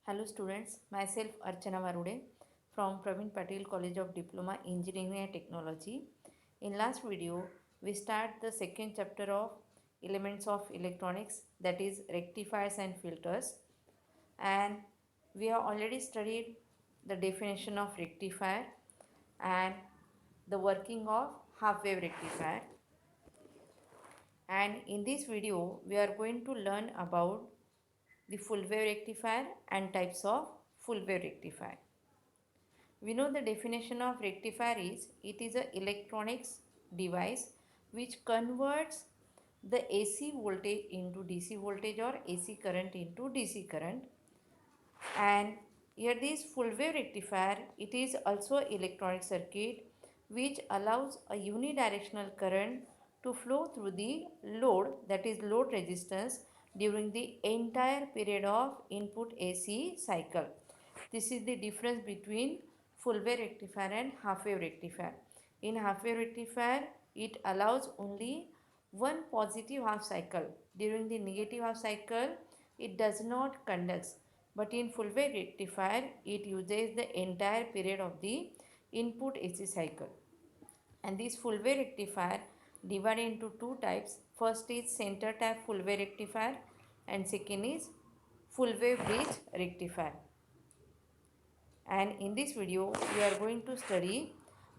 Hello students, myself Archana Varude from Praveen Patel College of Diploma Engineering and Technology. In last video, we start the second chapter of elements of electronics, that is rectifiers and filters, and we have already studied the definition of rectifier and the working of half wave rectifier. And in this video, we are going to learn about the full wave rectifier and types of full wave rectifier. We know the definition of rectifier is it is an electronics device which converts the AC voltage into DC voltage or AC current into DC current. And here this full wave rectifier, it is also electronic circuit which allows a unidirectional current to flow through the load, that is load resistance, during the entire period of input AC cycle. This is the difference between full wave rectifier and half wave rectifier. In half wave rectifier, it allows only one positive half cycle. During the negative half cycle, it does not conduct. But in full wave rectifier, it uses the entire period of the input AC cycle. And this full wave rectifier divided into two types. First is center tap full wave rectifier and second is full wave bridge rectifier. And in this video we are going to study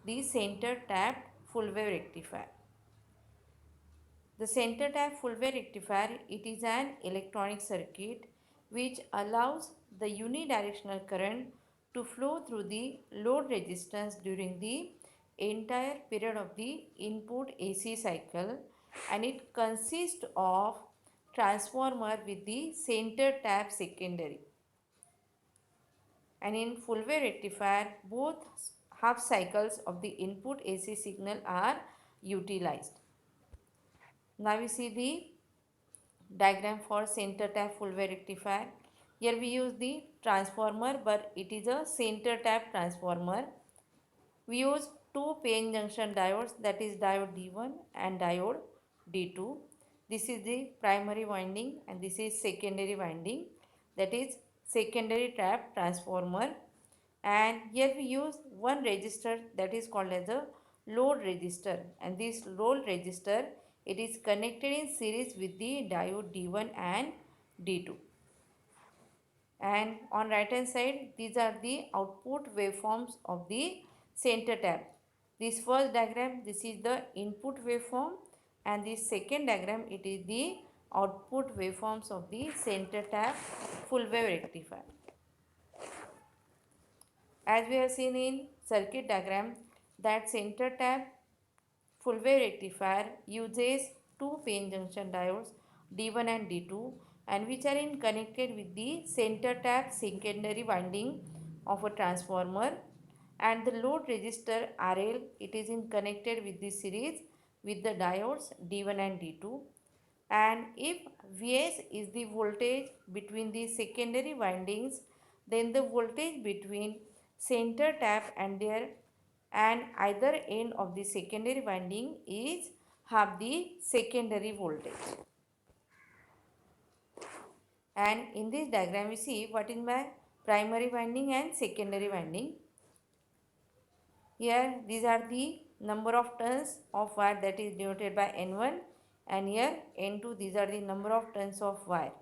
the center tapped full wave rectifier. The center tap full wave rectifier, it is an electronic circuit which allows the unidirectional current to flow through the load resistance during the entire period of the input AC cycle, and it consists of transformer with the center tap secondary. And in full wave rectifier, both half cycles of the input AC signal are utilized. Now we see the diagram for center tap full wave rectifier. Here we use the transformer, but it is a center tap transformer. We use two PN junction diodes, that is diode D1 and diode D2. This is the primary winding and this is secondary winding, that is secondary tap transformer. And here we use one resistor that is called as a load resistor, and this load resistor, it is connected in series with the diode D1 and D2. And on right hand side, these are the output waveforms of the center tap. This first diagram, this is the input waveform, and this second diagram, it is the output waveforms of the center tap full wave rectifier. As we have seen in circuit diagram, that center tap full wave rectifier uses two PN junction diodes D1 and D2, and which are in connected with the center tap secondary winding of a transformer, and the load resistor RL, it is in connected with the series with the diodes D1 and D2. And if Vs is the voltage between the secondary windings, then the voltage between center tap and their and either end of the secondary winding is half the secondary voltage. And in this diagram we see what is my primary winding and secondary winding. Here these are the number of turns of wire, that is denoted by N1, and here N2, these are the number of turns of wire.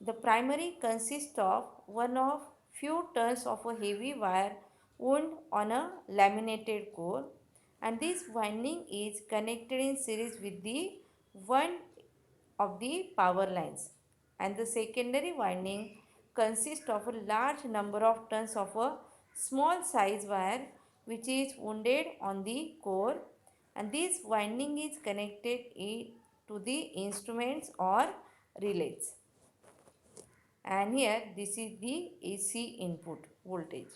The primary consists of one of few turns of a heavy wire wound on a laminated core, and this winding is connected in series with the one of the power lines. And the secondary winding consists of a large number of turns of a small size wire which is wounded on the core, and this winding is connected to the instruments or relays. And here this is the AC input voltage.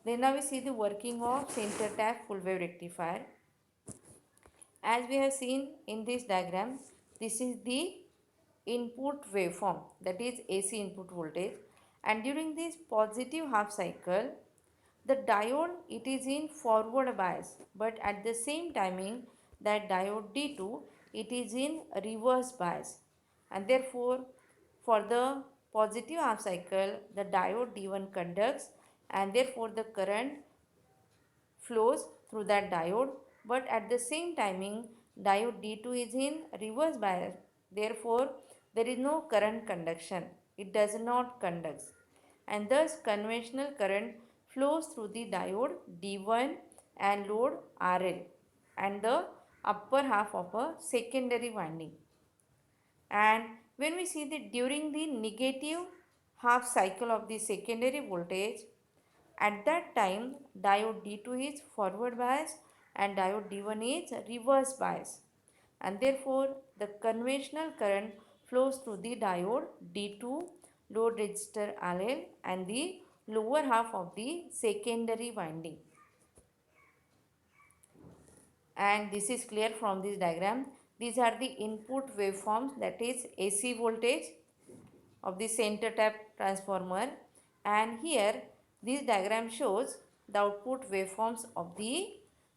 Then now we see the working of center tap full wave rectifier. As we have seen in this diagram, this is the input waveform, that is AC input voltage, and during this positive half cycle, the diode, it is in forward bias, but at the same timing that diode D2, it is in reverse bias. and therefore for the positive half cycle the diode D1 conducts and therefore the current flows through that diode, but at the same timing diode D2 is in reverse bias, therefore there is no current conduction, it does not conduct, and thus conventional current flows through the diode D1 and load RL and the upper half of a secondary winding. And when we see that during the negative half cycle of the secondary voltage, at that time diode D2 is forward bias and diode D1 is reverse bias, and therefore the conventional current flows through the diode D2 load resistor RL and the lower half of the secondary winding. And this is clear from this diagram. These are the input waveforms, that is AC voltage of the center tap transformer, and here this diagram shows the output waveforms of the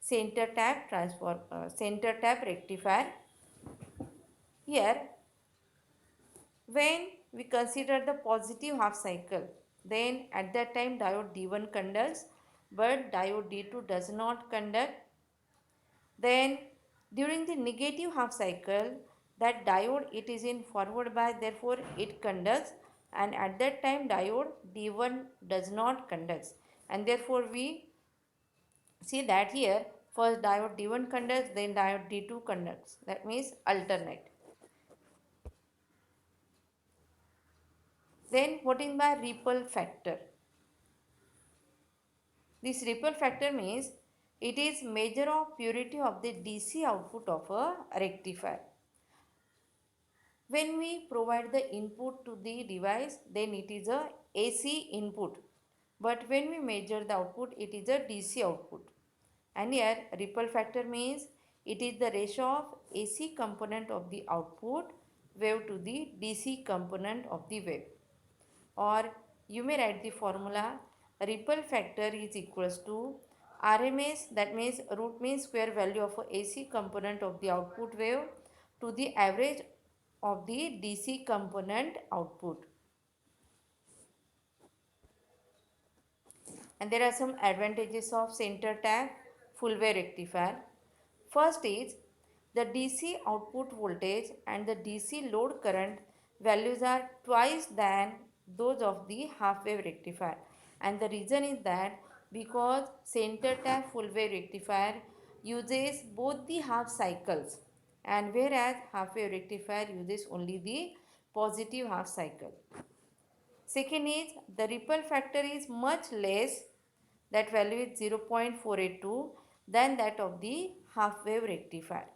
center tap rectifier. Here when we consider the positive half cycle, then at that time diode D1 conducts but diode D2 does not conduct. Then during the negative half cycle, that diode it is in forward bias, therefore it conducts, and at that time diode D1 does not conduct, and therefore we see that here first diode D1 conducts, then diode D2 conducts, that means alternate. Then what is by ripple factor? This ripple factor means it is measure of purity of the DC output of a rectifier. When we provide the input to the device, then it is a AC input. But when we measure the output, it is a DC output. And here ripple factor means it is the ratio of AC component of the output wave to the DC component of the wave. Or you may write the formula ripple factor is equals to RMS, that means root mean square value of a AC component of the output wave to the average of the DC component output. And there are some advantages of center tap full wave rectifier. First is the DC output voltage and the DC load current values are twice than those of the half wave rectifier, and the reason is that because center tap full wave rectifier uses both the half cycles, and whereas half wave rectifier uses only the positive half cycle. Second is the ripple factor is much less, that value is 0.482 than that of the half wave rectifier.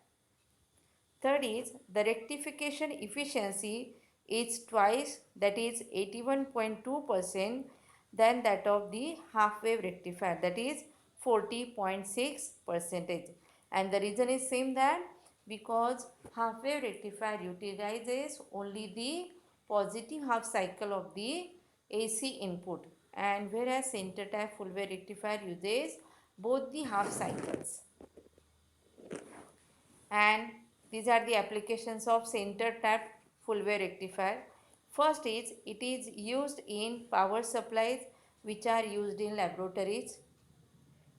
Third is the rectification efficiency is twice, that is 81.2% than that of the half wave rectifier, that is 40.6%. And the reason is same, that because half wave rectifier utilizes only the positive half cycle of the AC input, and whereas center tap full wave rectifier uses both the half cycles. And these are the applications of center tap full wave rectifier. First is it is used in power supplies which are used in laboratories.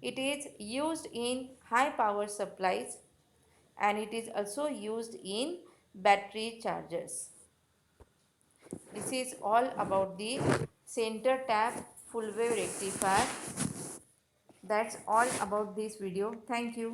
It is used in high power supplies, and it is also used in battery chargers. This is all about the center tap full wave rectifier. That's all about this video. Thank you.